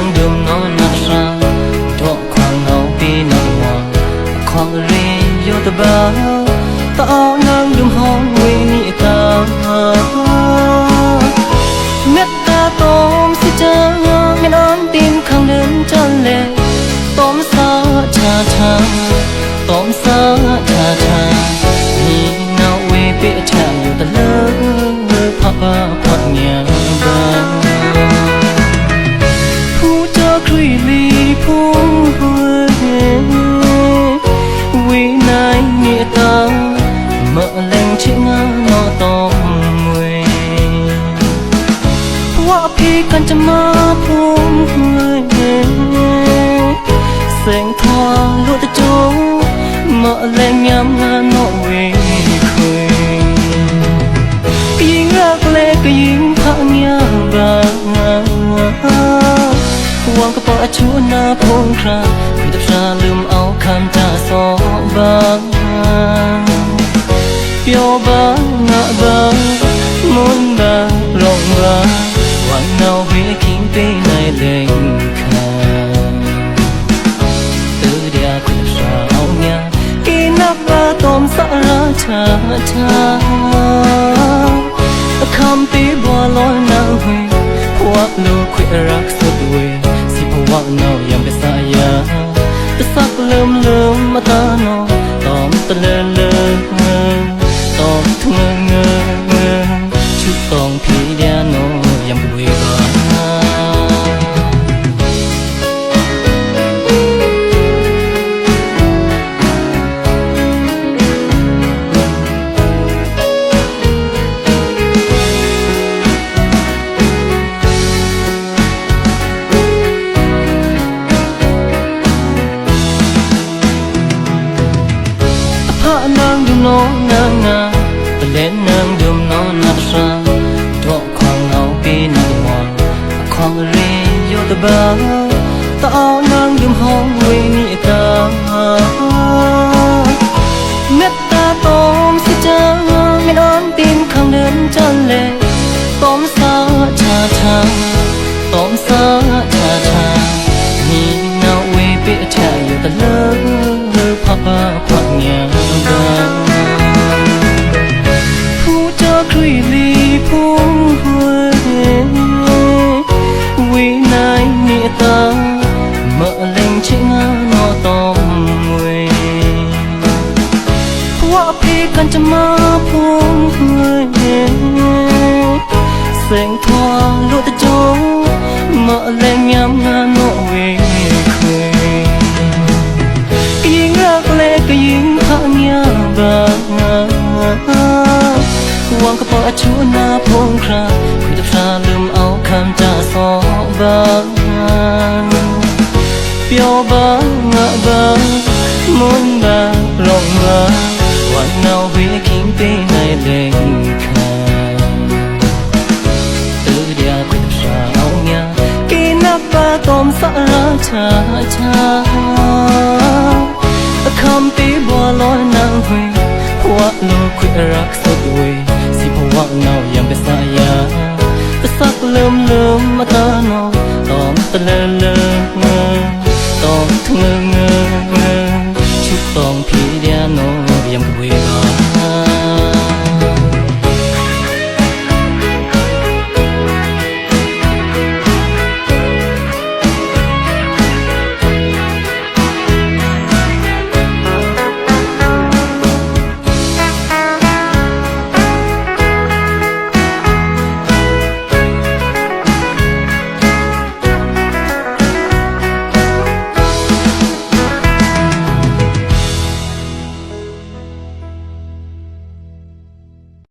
nàng đùm nó nát ra độ khoảng ngầu pi nồng hoa khoảng ri vô tờ bao tao nàng đùm hong quê nị ta mét ta tôm si cha miền an tin khang đến chân lệ tôm sa cha cha tôm sa cha cha ni nào quê bể chạmอยู่ตะเลอpapa quạt nhà baผู้เจอครีลีผู้วินัยเนียตาเมื่อแรงชิงานอตอมเวว่าพี่กันจะมาพูดเสียงทอลุตะโจเมื่อแรงยามงานอเวคุยยิ่งรักเล็กก็ยิ่งพังยาบาวางกระเป๋าชูหน้าพงคราคุยตับชาลืมเอาคำจ่าสอบางเปียวบางงะบางมุนบางรองราวันเนาเวคิงไปในเล่งขาตื่นเดียคุยตับชาเอาเงียกินนับบาตอมสาราชาชาคำตีบัวลอยนางเฮพวกลูกคุยรักสุดเวสิพวกเนายังไปสายาตะสักลืมมาตาโนตอมตะเลตอมทุ่งเงชุดตองพี่เดียโนยังไปเวบาnàng đùm nó nàng ngà ta lên nàng đùm nó nát ra độ khoảng ngầu pi nồng hoa khoảng ri vô tờ bao tao nàng đùm hong quê nị ta mét ta tôm si cha miền an tin khang đến chân lệ tôm sa cha cha tôm sa cha cha ni nào quê bể chaอยู่ตะเลอpapa quạt nhàผู้เจอครีลีผู้วินัยเนียตาเมื่อเล่งชิงานอตอมเวว่าพี่กันจะมาพูดเสียงทอลุตะโจเมื่อเล่งยามงานอเวคุยยิ่งรักเล็กก็ยิ่งพังยาบาวางกระเป๋าชูหน้าพงคราคุยตับชาลืมเอาคำจ่าสอบางเปียวบางงะบางมุนบางรองราวันเนาเวคิงไปในเล่งขาตื่นเดียคุยตับชาเอาเงียกินนับบาตอมสาราชาชาคำตีบัวลอยนางเฮพวกลูกคุยรักสุดเวสิพวกเนายังไปสายาตะสักลืมมาตาโนตอมตะเล